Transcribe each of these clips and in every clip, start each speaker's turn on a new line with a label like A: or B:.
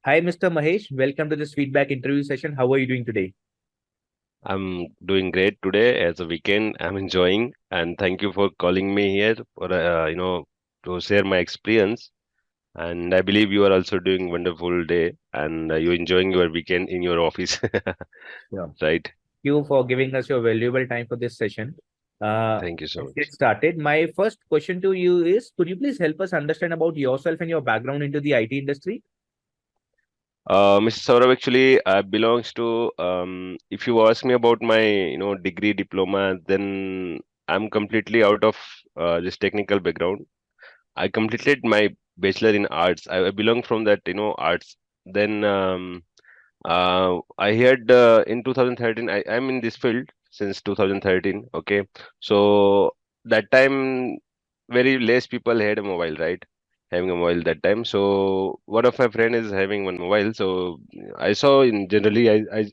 A: Hi, Mr. Mahesh. Welcome to this feedback interview session. How are you doing today?
B: I'm doing great today as a weekend. I'm enjoying, and thank you for calling me here for to share my experience. And I believe you are also doing wonderful day, and you're enjoying your weekend in your office,
A: Yeah.
B: right?
A: Thank you for giving us your valuable time for this session.
B: Thank you so
A: Let's
B: much.
A: get started. My first question to you is, could you please help us understand about yourself and your background into the IT industry?
B: Mr. Saurabh, actually, I belongs to. If you ask me about my, degree diploma, then I'm completely out of this technical background. I completed my bachelor in arts. I belong from that, arts. Then I heard in 2013, I'm in this field since 2013. Okay. So that time, very less people had a mobile, right? Having a mobile that time. So one of my friend is having one mobile. So I saw in generally, I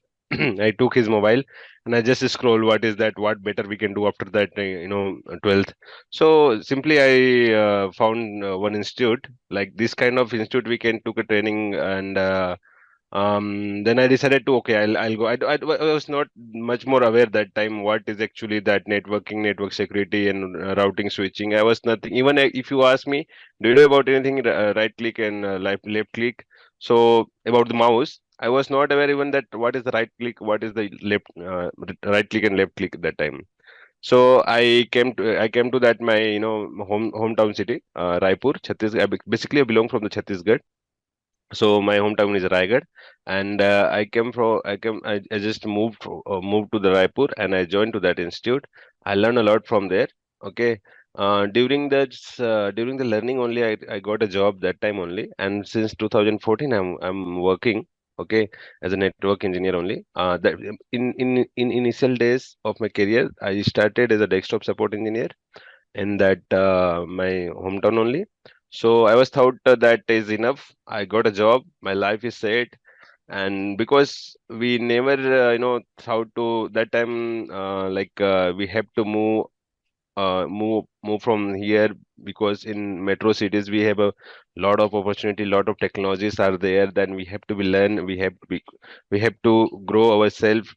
B: I took his mobile and I just scroll what is that, what better we can do after that, 12th. So simply I found one institute like this kind of institute we can took a training and then I decided to okay, I'll go. I was not much more aware that time what is actually that networking, network security, and routing switching. I was nothing. Even if you ask me, do you know about anything right click and left click? So about the mouse, I was not aware even that what is the right click, what is the left right click and left click at that time. So I came to that my hometown city, Raipur, Chhattisgarh. Basically, I belong from the Chhattisgarh. So my hometown is Raigad, and I just moved to the Raipur, and I joined to that institute. I learned a lot from there. Okay, during the learning only, I got a job that time only, and since 2014, I'm working. Okay, as a network engineer only. That in initial days of my career, I started as a desktop support engineer in that my hometown only. So I was thought that is enough. I got a job. My life is set, and because we never thought to that time we have to move from here because in metro cities we have a lot of opportunity, lot of technologies are there. Then we have to be learn. We have to grow ourselves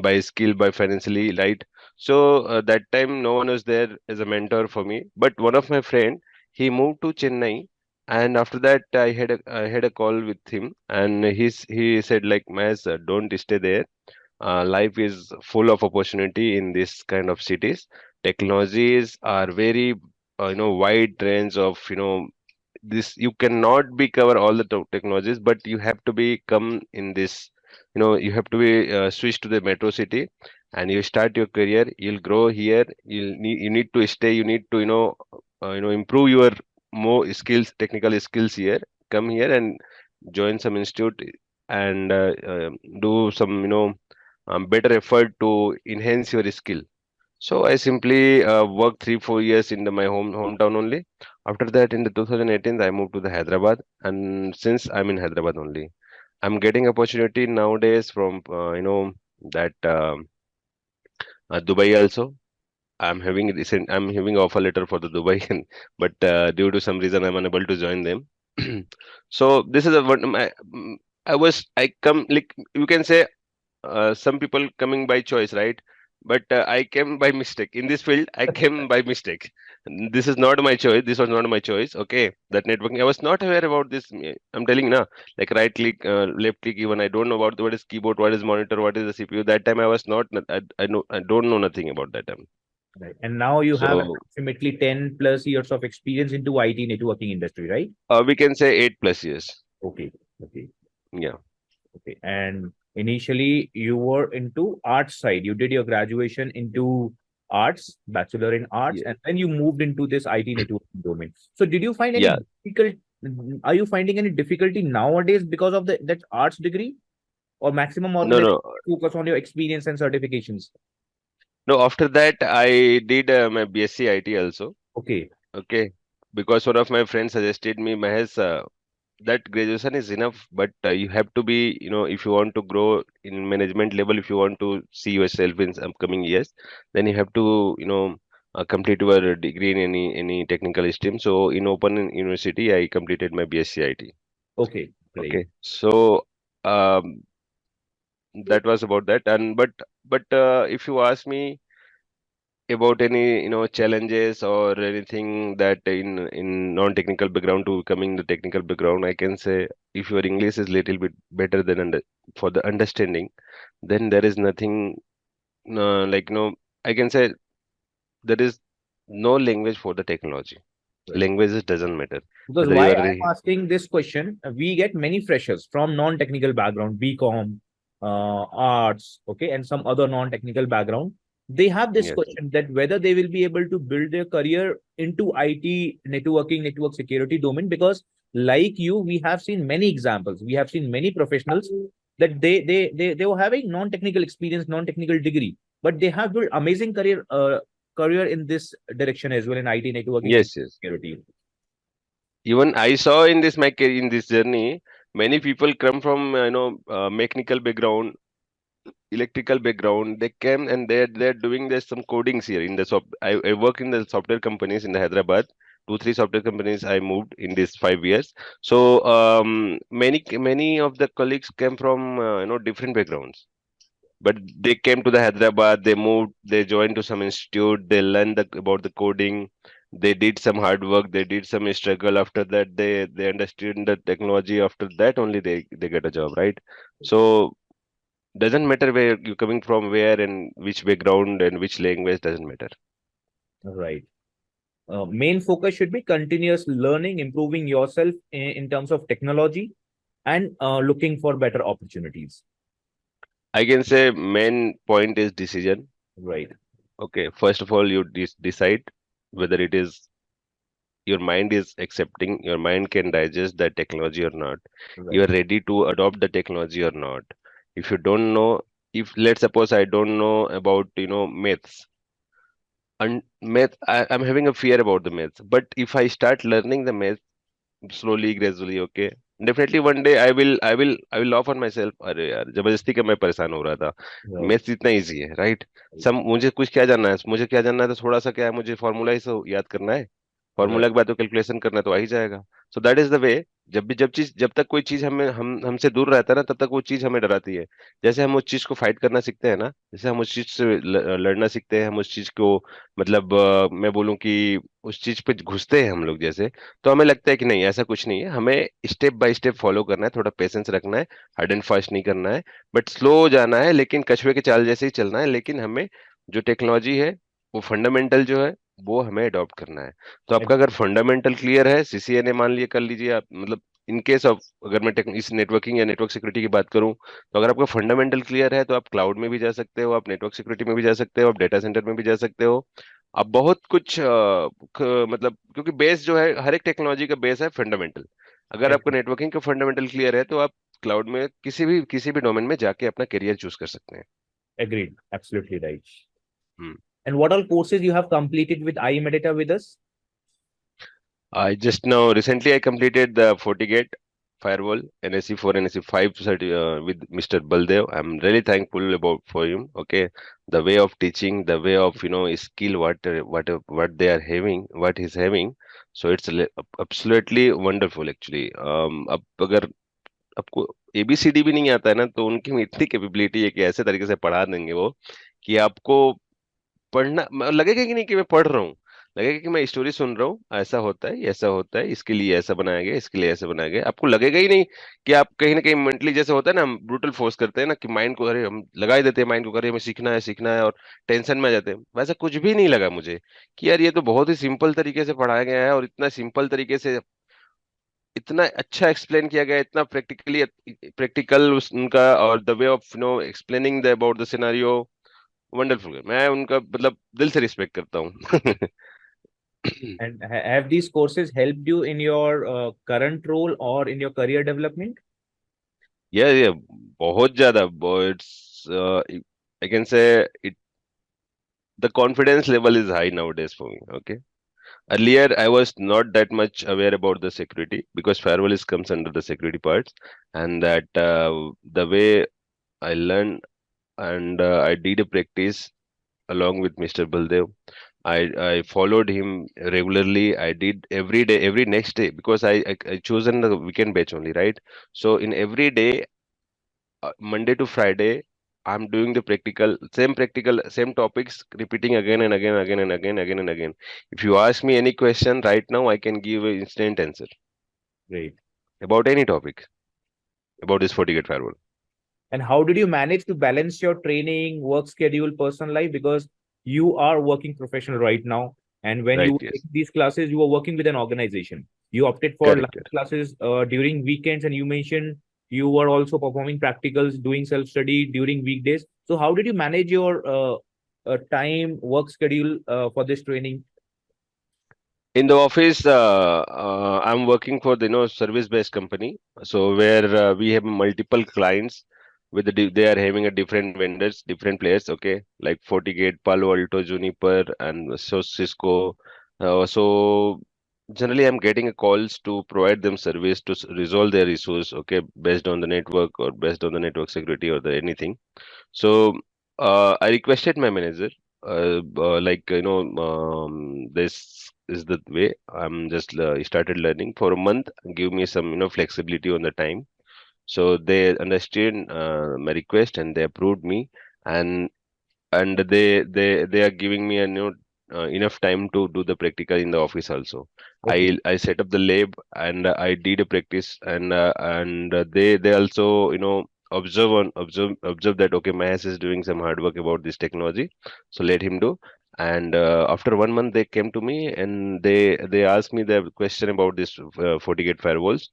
B: by skill, by financially, right? So that time no one was there as a mentor for me. But one of my friend, he moved to Chennai, and after that I had a call with him, and he said like, Mahesh, don't stay there. Life is full of opportunity in this kind of cities. Technologies are very wide range of this. You cannot be cover all the technologies, but you have to be come in this. You have to be switch to the metro city, and you start your career. You'll grow here. You need to stay. You need to improve your more skills, technical skills here. Come here and join some institute and do some better effort to enhance your skill. So I simply worked 3 4 years in my hometown only. After that, in the 2018, I moved to the Hyderabad, and since I'm in Hyderabad only, I'm getting opportunity nowadays from that Dubai also. I'm having offer letter for the Dubai, but due to some reason I'm unable to join them. So this is a one. I come like you can say some people coming by choice, right? But I came by mistake. In this field, I came by mistake. This is not my choice. This was not my choice. Okay, that networking. I was not aware about this. I'm telling you now, like right click, left click. Even I don't know about what is keyboard, what is monitor, what is the CPU. That time I was not. I don't know nothing about that time.
A: Right. And now you have
B: So
A: approximately 10 plus years of experience into IT networking industry, right?
B: we can say 8 plus years.
A: Okay. Okay.
B: Yeah.
A: Okay. And initially you were into arts side. You did your graduation into arts, bachelor in arts,
B: Yeah.
A: and then you moved into this IT networking domain. So did you find any
B: Yeah.
A: difficult are you finding any difficulty nowadays because of that arts degree? Or maximum
B: No,
A: organization
B: no,
A: focus on your experience and certifications?
B: no. After that, I did my BSc IT also.
A: Okay.
B: Okay, because one of my friends suggested me, Mahesh, that graduation is enough, but you have to be, if you want to grow in management level, if you want to see yourself in upcoming years, then you have to, complete your degree in any technical stream. So in Open University, I completed my BSc IT.
A: Okay. Great.
B: Okay, so um, that was about that. And but if you ask me about any challenges or anything that in non-technical background to coming the technical background, I can say if your English is little bit better than for the understanding, then there is nothing like I can say there is no language for the technology.
A: Right.
B: Languages doesn't matter
A: Because
B: whether you
A: why
B: are.
A: I'm asking this question, we get many freshers from non-technical background, BCom, arts, okay, and some other non-technical background. They have this
B: Yes,
A: question that whether they will be able to build their career into IT, networking, network security domain. Because, like you, we have seen many examples. We have seen many professionals that they were having non-technical experience, non-technical degree, but they have built amazing career in this direction as well in IT, networking, and
B: yes, yes.
A: security.
B: Even I saw in this my in this journey, many people come from mechanical background, electrical background. They came and they're doing there's some codings here in the I work in the software companies in the Hyderabad. Two, three software companies I moved in these 5 years. So many of the colleagues came from different backgrounds. But they came to the Hyderabad, they moved, they joined to some institute, they learned about the coding, they did some hard work, they did some struggle. After that, they understood the technology. After that, only they get a job, right? So doesn't matter where you're coming from, where and which background and which language doesn't matter.
A: Right. Main focus should be continuous learning, improving yourself in terms of technology, and looking for better opportunities.
B: I can say main point is decision.
A: Right.
B: Okay, first of all, you decide whether it is your mind is accepting, your mind can digest that technology or not. You
A: Right.
B: are ready to adopt the technology or not. If you don't know, if let's suppose I don't know about maths, and I'm having a fear about the maths. But if I start learning the maths slowly, gradually, okay, definitely one day I will laugh on myself. अरे यार जबरदस्ती का मैं परेशान हो रहा था.
A: Right.
B: Maths इतना इजी है, राइट? सब मुझे कुछ क्या जानना है, मुझे क्या जानना है तो थोड़ा सा क्या है, मुझे फॉर्मूला ही सब याद करना है.
A: Right.
B: फॉर्मूला के बाद तो कैलकुलेशन करना है तो आ ही जाएगा. So that is the way. जब तक कोई चीज हमें हमसे दूर रहता है ना, तब तक वो चीज हमें डराती है. जैसे हम उस चीज को फाइट करना सीखते हैं ना, जैसे हम उस चीज से लड़ना सीखते हैं, हम उस चीज को मतलब मैं बोलूं कि उस चीज पे घुसते हैं हम लोग जैसे, तो हमें लगता है कि नहीं ऐसा कुछ नहीं है, हमें स्टेप बाय स्टेप फॉलो करना है, थोड़ा पेशेंस रखना है, हार्ड एंड फास्ट नहीं करना है, बट स्लो जाना है, लेकिन कछुए के चाल जैसे ही चलना है. लेकिन हमें जो टेक्नोलॉजी है, वो फंडामेंटल जो है, वो हमें अडॉप्ट करना है. तो आपका
A: Agree.
B: अगर फंडामेंटल क्लियर है, सीसीएनए मान लिए कर लीजिए आप, मतलब इन केस ऑफ अगर मैं इस नेटवर्किंग या नेटवर्क सिक्योरिटी की बात करूं, तो अगर आपका फंडामेंटल क्लियर है तो आप क्लाउड में भी जा सकते हो, आप नेटवर्क सिक्योरिटी में भी जा सकते हो, आप डेटा सेंटर में भी जा सकते हो. आप बहुत कुछ मतलब क्योंकि बेस जो है, हर एक टेक्नोलॉजी का बेस है फंडामेंटल. अगर आपका
A: Agree.
B: नेटवर्किंग का फंडामेंटल क्लियर है तो आप क्लाउड में किसी भी डोमेन में जाके अपना करियर चूज कर सकते हैं.
A: Agreed. Absolutely right.
B: Hmm.
A: And what all courses you have completed with I-MEDITA with us?
B: I just now recently I completed the FortiGate Firewall NSE 4 NSE 5 with Mr. Baldev. I'm really thankful about for him. Okay, the way of teaching, the way of skill what they are having, what he's having. So it's absolutely wonderful actually. अब अगर आपको ABCD भी नहीं आता है ना, तो उनकी में इतनी कैपेबिलिटी है कि ऐसे तरीके से पढ़ा देंगे वो कि आपको पढ़ना लगेगा कि नहीं कि मैं पढ़ रहा हूँ, लगेगा कि मैं स्टोरी सुन रहा हूँ. ऐसा होता है, ऐसा होता है, इसके लिए ऐसा बनाया गया, इसके लिए ऐसा बनाया गया. आपको लगेगा ही नहीं कि आप कहीं ना कहीं मेंटली, जैसे होता है ना, हम ब्रूटल फोर्स करते हैं ना कि माइंड को, अरे हम लगा ही देते हैं माइंड को, अरे हमें सीखना है और टेंशन में आ जाते हैं. वैसा कुछ भी नहीं लगा मुझे कि यार ये तो बहुत ही सिंपल तरीके से पढ़ाया गया है, और इतना सिंपल तरीके से इतना अच्छा एक्सप्लेन किया गया है, इतना प्रैक्टिकल उनका, और the way of explaining the about the scenario, wonderful. मैं उनका मतलब दिल से रिस्पेक्ट करता हूँ.
A: And have these courses helped you in your current role or in your career development?
B: Yeah, बहुत ज्यादा. It's I can say it. The confidence level is high nowadays for me. Okay. Earlier, I was not that much aware about the security because firewall is comes under the security parts, and that the way I learned and I did a practice along with Mr. Baldev. I followed him regularly. I did every day, every next day, because I chosen the weekend batch only, right? So in every day, Monday to Friday, I'm doing the practical, same topics, repeating again and again, again and again, again and again. If you ask me any question right now, I can give an instant answer
A: Great.
B: about any topic about this FortiGate firewall.
A: And how did you manage to balance your training, work schedule, personal life? Because you are working professional right now. And when you
B: Right?
A: were
B: Yes.
A: taking these classes, you were working with an organization. You opted for live
B: Correct. Correct.
A: classes during weekends, and you mentioned you were also performing practicals, doing self-study during weekdays. So how did you manage your time, work schedule for this training?
B: In the office, I'm working for the service-based company. So where we have multiple clients with they are having a different vendors, different players. Okay, like FortiGate, Palo Alto, Juniper, and so Cisco. So generally, I'm getting a calls to provide them service to resolve their issues. Okay, based on the network or based on the network security or the anything. So I requested my manager, this is the way. I'm just started learning for a month. Give me some flexibility on the time. So they understood my request and they approved me, and they are giving me enough time to do the practical in the office also.
A: Okay.
B: I set up the lab and I did a practice, and they also observe that okay, Mahesh is doing some hard work about this technology, so let him do. And after 1 month they came to me and they asked me the question about this FortiGate firewalls.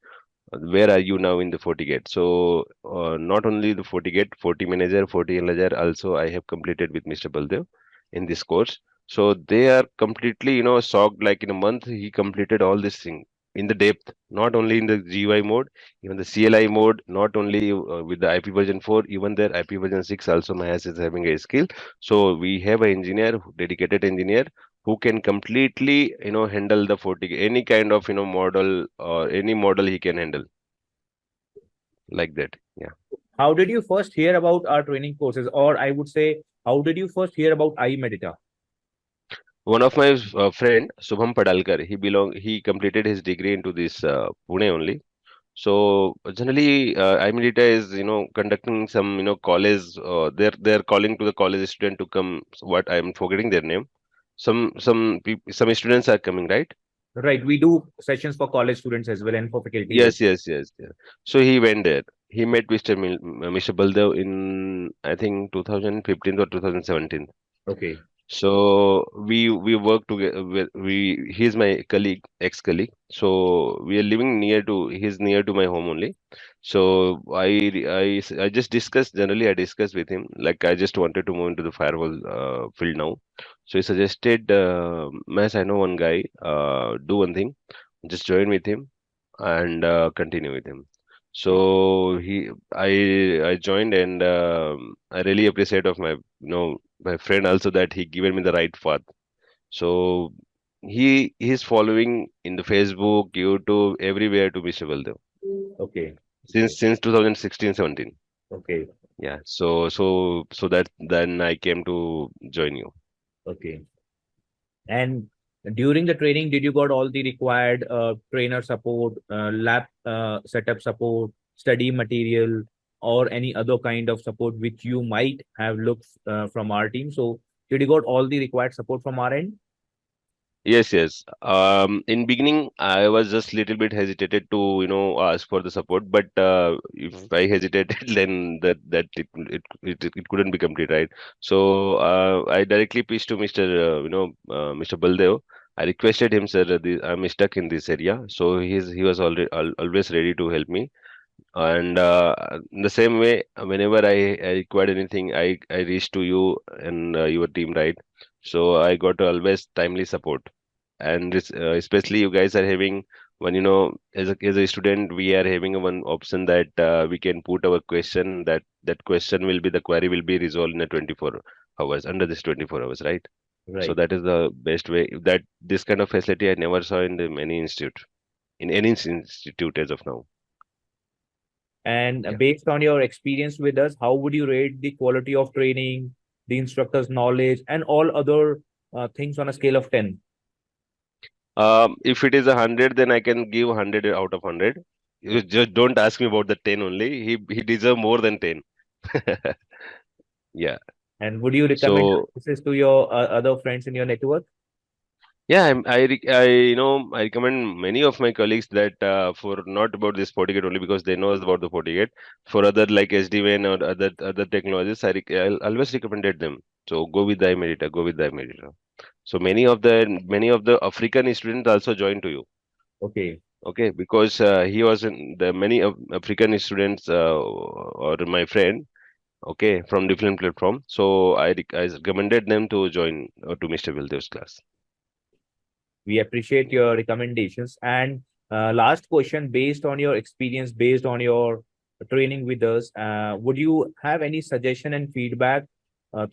B: Where are you now in the FortiGate? So not only the FortiGate, Forti Manager, Forti Analyzer, also I have completed with Mr. Baldev in this course. So they are completely, shocked. Like in a month, he completed all this thing in the depth, not only in the GUI mode, even the CLI mode, not only with the IP version 4, even their IP version 6 also Mahesh is having a skill. So we have an engineer, dedicated engineer who can completely handle the 40 any kind of model or any model he can handle like that. Yeah.
A: How did you first hear about our training courses? Or I would say, how did you first hear about I-MEDITA?
B: One of my friend Subham Padalkar, he completed his degree into this Pune only. So generally I-MEDITA is conducting some college, they're calling to the college student to come. What I'm forgetting their name. Some students are coming, right?
A: Right. We do sessions for college students as well and for faculties as
B: Yes, yes, yes, yeah. So he went there. He met Mr. Baldev in, I think, 2015 or 2017.
A: well. Okay.
B: So we work together. He's my colleague, ex-colleague. So we are living near to. He's near to my home only. So I just discussed. Generally, I discussed with him. Like I just wanted to move into the firewall field now. So he suggested, Mass, I know one guy. Do one thing. Just join with him and continue with him. So I joined, and I really appreciate of my friend also that he given me the right path. So he's following in the Facebook, YouTube, everywhere to Mr. Baldev
A: Okay. Okay.
B: since 2016-17.
A: Okay.
B: Yeah. So that then I came to join you.
A: Okay. And during the training, did you got all the required trainer support, lab setup support, study material, or any other kind of support which you might have looked from our team? So did you got all the required support from our end?
B: Yes, yes. In beginning, I was just little bit hesitated to, ask for the support. But if I hesitated, then it couldn't be complete, right? So I directly pitched to Mr. Baldev. I requested him, sir, I'm stuck in this area. So he was always ready to help me. And in the same way, whenever I required anything, I reached to you and your team, right? So I got always timely support. And especially you guys are having one, as a student, we are having one option that we can put our question, that question will be, the query will be resolved in a 24 hours, under this 24 hours, right? So
A: Right.
B: that is the best way. That this kind of facility I never saw in the many institute, in any institute as of now.
A: And
B: Yeah.
A: based on your experience with us, how would you rate the quality of training, the instructor's knowledge, and all other things on a scale of 10?
B: If it is 100, then I can give 100 out of 100. You just don't ask me about the 10 only. He deserve more than 10. Yeah.
A: And would you recommend
B: So
A: this to your other friends in your network?
B: yeah, I recommend many of my colleagues that for not about this FortiGate only because they know about the FortiGate. For other like SD-WAN or other technologies, I'll always recommended them. So go with the I-MEDITA. Go with the I-MEDITA. So many of the African students also join to you.
A: Okay.
B: Okay, because he was in the many of African students or my friend. Okay, from different platform. So I recommended them to join to Mr. Bildev's class.
A: We appreciate your recommendations. And last question, based on your experience, based on your training with us, would you have any suggestion and feedback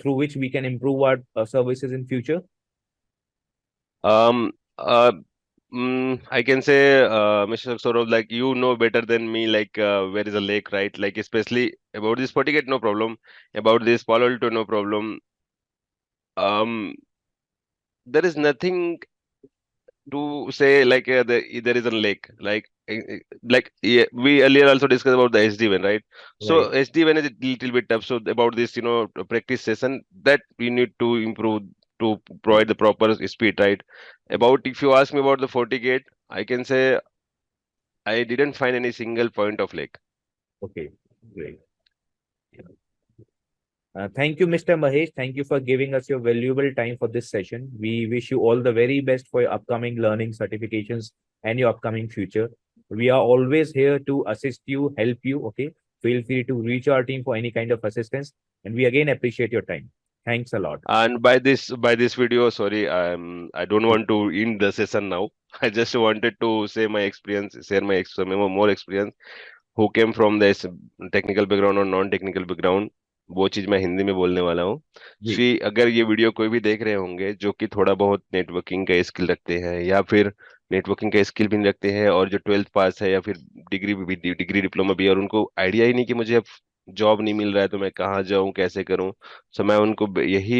A: through which we can improve our services in future?
B: Um, uh, I can say, Mr. Saurabh, like you know better than me, like where is a lake, right? Like especially about this Fortigate, no problem. About this Palo Alto, no problem. Um, there is nothing to say like there is a lake like yeah, we earlier also discussed about the SD-WAN, right?
A: Right.
B: So SD-WAN is a little bit tough. So about this, practice session that we need to improve to provide the proper speed, right? About if you ask me about the FortiGate, I can say I didn't find any single point of lake.
A: Okay. Great. Thank you, Mr. Mahesh. Thank you for giving us your valuable time for this session. We wish you all the very best for your upcoming learning certifications and your upcoming future. We are always here to assist you, help you. Okay. Feel free to reach our team for any kind of assistance. And we again appreciate your time. Thanks a lot.
B: And by this video, sorry, I don't want to end the session now. I just wanted to say my experience, share my some more experience who came from this technical background और non technical background वो चीज मैं हिंदी में बोलने वाला हूँ
A: जी।
B: सी अगर ये वीडियो कोई भी देख रहे होंगे जो कि थोड़ा बहुत नेटवर्किंग का स्किल रखते हैं या फिर नेटवर्किंग का स्किल भी नहीं रखते हैं और जो 12th पास है या फिर डिग्री डिप्लोमा भी है और उनको आइडिया ही नहीं कि मुझे अब जॉब नहीं मिल रहा है तो मैं कहाँ जाऊँ कैसे करूँ। सो मैं उनको यही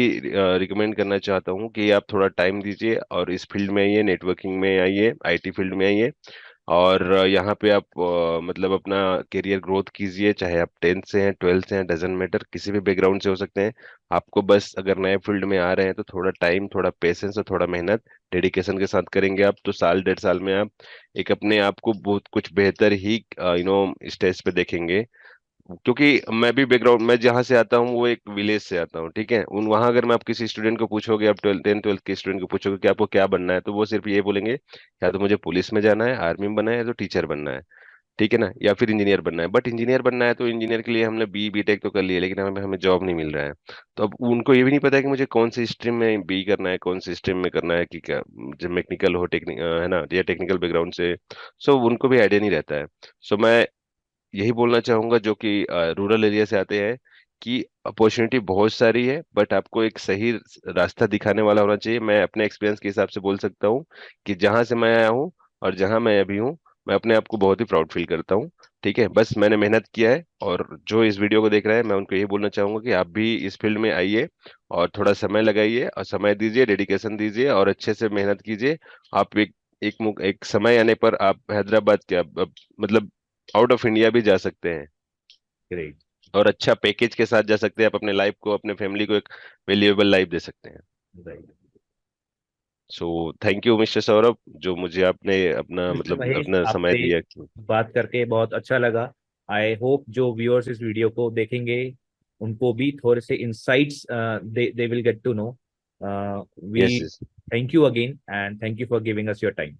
B: रिकमेंड करना चाहता हूँ कि आप थोड़ा टाइम दीजिए और इस फील्ड में आइए नेटवर्किंग में आइए आईटी फील्ड में आइए और यहाँ पे आप मतलब अपना करियर ग्रोथ कीजिए चाहे आप 10th से हैं 12th से हैं डजेंट मैटर किसी भी बैकग्राउंड से हो सकते हैं। आपको बस अगर नए फील्ड में आ रहे हैं तो थोड़ा टाइम थोड़ा पेशेंस और थोड़ा मेहनत डेडिकेशन के साथ करेंगे आप तो साल 1.5 साल में आप एक अपने आप को बहुत कुछ बेहतर ही स्टेज पे देखेंगे। क्योंकि मैं भी बैकग्राउंड मैं जहाँ से आता हूँ वो एक विलेज से आता हूँ ठीक है उन वहाँ अगर मैं आप किसी स्टूडेंट को पूछोगे आप 10th 12th के स्टूडेंट को पूछोगे कि आपको क्या बनना है तो वो सिर्फ ये बोलेंगे या तो मुझे पुलिस में जाना है आर्मी में बनना है या तो टीचर बनना है ठीक है ना या फिर इंजीनियर बनना है बट इंजीनियर बनना है तो इंजीनियर के लिए हमने बीटेक तो कर लिया लेकिन हमें हमें जॉब नहीं मिल रहा है। तो अब उनको ये भी नहीं पता है कि मुझे कौन सी स्ट्रीम में बी करना है कौन सी स्ट्रीम में करना है कि क्या जब मैकेनिकल हो टेक्निक है ना या टेक्निकल बैकग्राउंड से। सो उनको भी आइडिया नहीं रहता है। सो मैं यही बोलना चाहूंगा जो कि रूरल एरिया से आते हैं कि अपॉर्चुनिटी बहुत सारी है बट आपको एक सही रास्ता दिखाने वाला होना चाहिए। मैं अपने एक्सपीरियंस के हिसाब से बोल सकता हूँ कि जहां से मैं आया हूँ और जहां मैं अभी हूँ मैं अपने आप को बहुत ही प्राउड फील करता हूँ। ठीक है बस मैंने मेहनत किया है और जो इस वीडियो को देख रहे हैं मैं उनको यही बोलना चाहूंगा कि आप भी इस फील्ड में आइए और थोड़ा समय लगाइए और समय दीजिए डेडिकेशन दीजिए और अच्छे से मेहनत कीजिए। आप एक समय आने पर आप हैदराबाद के मतलब आउट ऑफ इंडिया भी जा सकते हैं
A: ग्रेट।
B: और अच्छा पैकेज के साथ जा सकते हैं। आप अपने लाइफ को अपने फैमिली को एक वैल्यूएबल लाइफ दे सकते हैं।
A: Right.
B: So thank you mister Saurabh जो मुझे आपने अपना
A: मिस्टर
B: मतलब
A: महेश,
B: अपना समय
A: आपसे
B: दिया।
A: बात करके बहुत अच्छा लगा। आई होप जो व्यूअर्स इस वीडियो को देखेंगे उनको भी थोड़े से insights they will get to know. We
B: yes yes
A: thank you again and thank you for giving us your time.